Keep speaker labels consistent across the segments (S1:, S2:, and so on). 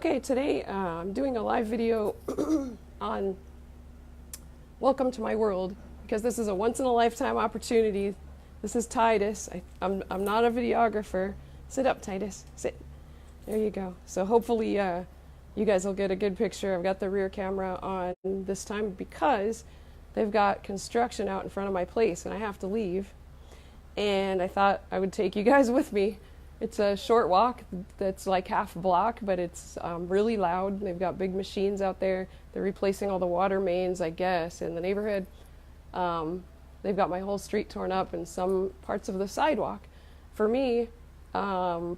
S1: Okay, today I'm doing a live video on Welcome to My World, because this is a once-in-a-lifetime opportunity. This is Titus. I'm not a videographer. Sit up, Titus. Sit. There you go. So hopefully you guys will get a good picture. I've got the rear camera on this time because they've got construction out in front of my place and I have to leave. And I thought I would take you guys with me. It's a short walk that's like half a block, but it's really loud. They've got big machines out there. They're replacing all the water mains, I guess, in the neighborhood. They've got my whole street torn up and some parts of the sidewalk. For me, loud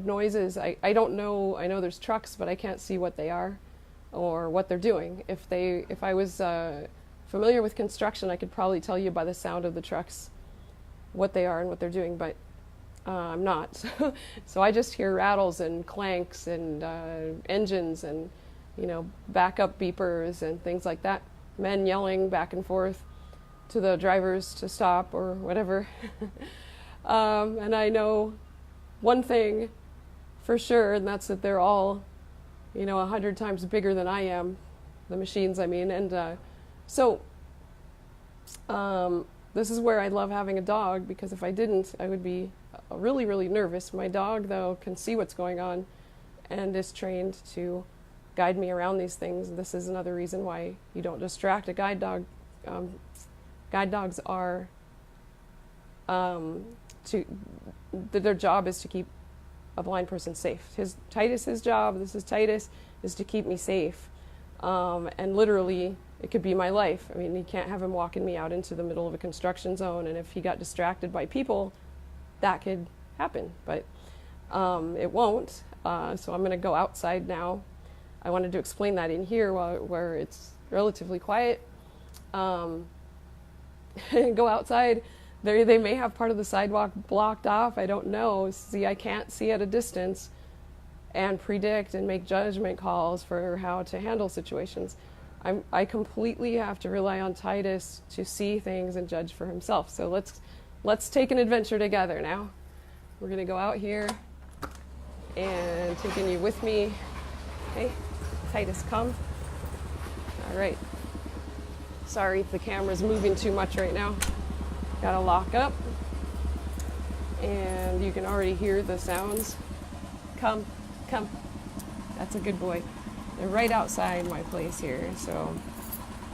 S1: noises, I don't know. I know there's trucks, but I can't see what they are or what they're doing. If I was familiar with construction, I could probably tell you by the sound of the trucks what they are and what they're doing, but I'm not. So I just hear rattles and clanks and engines and, you know, backup beepers and things like that. Men yelling back and forth to the drivers to stop or whatever. And I know one thing for sure, and that's that they're all, you know, 100 times bigger than I am, the machines, I mean. And this is where I love having a dog, because if I didn't, I would be really, really nervous. My dog, though, can see what's going on and is trained to guide me around these things. This is another reason why you don't distract a guide dog. Guide dogs are, their job is to keep a blind person safe. Titus's job, this is Titus, is to keep me safe. And literally, it could be my life. I mean, you can't have him walking me out into the middle of a construction zone, and if he got distracted by people, that could happen, but it won't. So I'm going to go outside now. I wanted to explain that in here where it's relatively quiet. Go outside. They may have part of the sidewalk blocked off. I don't know. See, I can't see at a distance and predict and make judgment calls for how to handle situations. I completely have to rely on Titus to see things and judge for himself. So let's take an adventure together now. We're going to go out here and taking you with me. Hey, Titus, come. All right. Sorry if the camera's moving too much right now. Got to lock up. And you can already hear the sounds. Come, come. That's a good boy. They're right outside my place here, so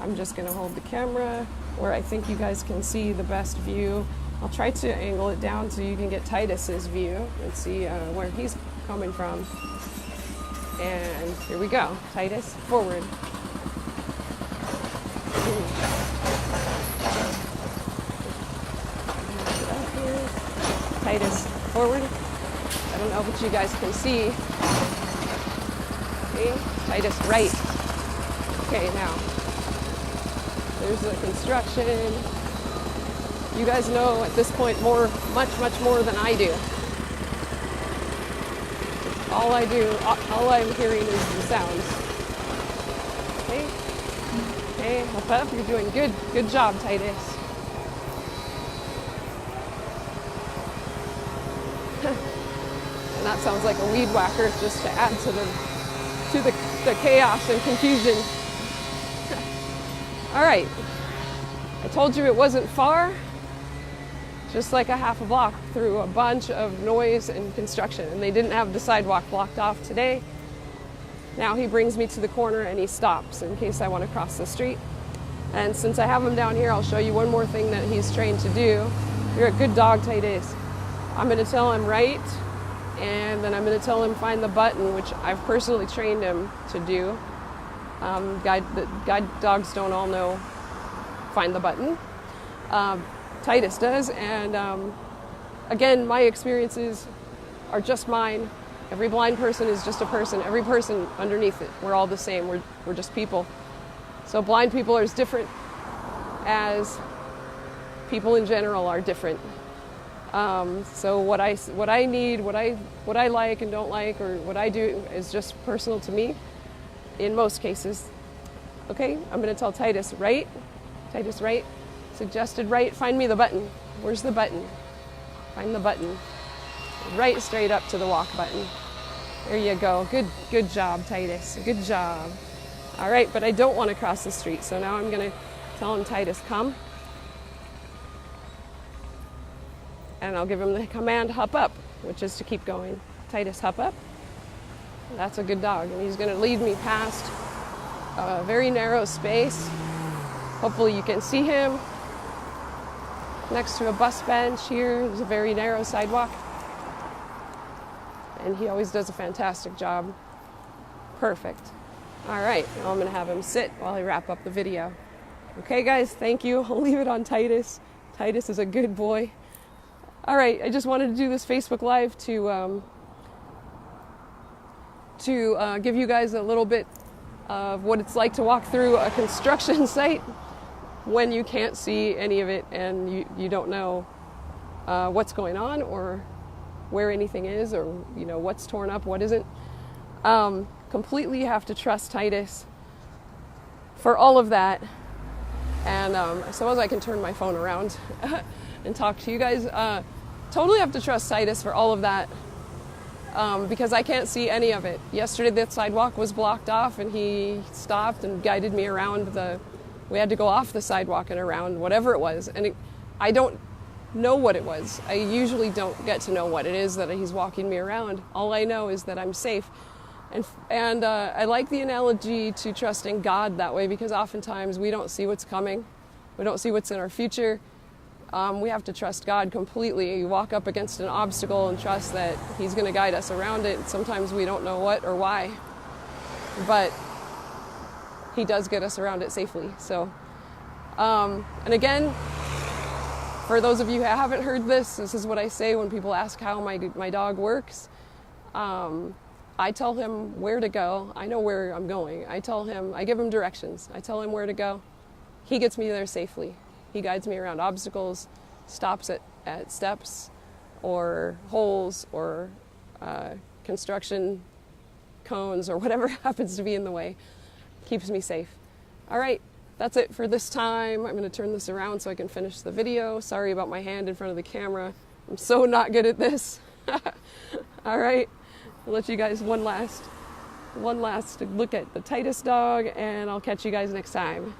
S1: I'm just going to hold the camera where I think you guys can see the best view. I'll try to angle it down so you can get Titus's view and see where he's coming from. And here we go. Titus, forward. Titus, forward. I don't know what you guys can see. Okay, Titus, right. Okay, now, there's the construction. You guys know at this point much more than I do. All I'm hearing is the sounds. Okay, okay, up, you're doing good. Good job, Titus. And that sounds like a weed whacker just to add to the chaos and confusion. All right, I told you it wasn't far. Just like a half a block through a bunch of noise and construction, and they didn't have the sidewalk blocked off today. Now he brings me to the corner and he stops in case I want to cross the street. And since I have him down here, I'll show you one more thing that he's trained to do. You're a good dog, Titus. I'm going to tell him right, and then I'm going to tell him find the button, which I've personally trained him to do. Guide dogs don't all know find the button. Titus does, and again, my experiences are just mine. Every blind person is just a person. Every person underneath it, we're all the same. We're just people. So blind people are as different as people in general are different. So what I need, what I like and don't like, or what I do is just personal to me. In most cases, okay. I'm going to tell Titus right. Titus right. Suggested right, find me the button. Where's the button? Find the button. Right straight up to the walk button. There you go. Good job, Titus. Good job. All right, but I don't want to cross the street, so now I'm going to tell him, Titus, come. And I'll give him the command, hup up, which is to keep going. Titus, hup up. That's a good dog, and he's going to lead me past a very narrow space. Hopefully you can see him. Next to a bus bench here, there's a very narrow sidewalk. And he always does a fantastic job. Perfect. All right, now I'm going to have him sit while I wrap up the video. Okay, guys, thank you. I'll leave it on Titus. Titus is a good boy. All right, I just wanted to do this Facebook Live to give you guys a little bit of what it's like to walk through a construction site when you can't see any of it and you don't know what's going on or where anything is, or what's torn up, what isn't. Completely have to trust Titus for all of that. And I suppose I can turn my phone around and talk to you guys. Totally have to trust Titus for all of that, because I can't see any of it. Yesterday the sidewalk was blocked off and he stopped and guided me around we had to go off the sidewalk and around whatever it was. And I don't know what it was. I usually don't get to know what it is that he's walking me around. All I know is that I'm safe. And I like the analogy to trusting God that way, because oftentimes we don't see what's coming. We don't see what's in our future. We have to trust God completely. You walk up against an obstacle and trust that he's going to guide us around it. Sometimes we don't know what or why, but he does get us around it safely. So, and again, for those of you who haven't heard this is what I say when people ask how my dog works. I tell him where to go. I know where I'm going. I give him directions. I tell him where to go. He gets me there safely. He guides me around obstacles, stops at steps or holes or construction cones or whatever happens to be in the way. Keeps me safe. All right, that's it for this time. I'm going to turn this around so I can finish the video. Sorry about my hand in front of the camera. I'm so not good at this. All right, I'll let you guys one last look at the Titus dog, and I'll catch you guys next time.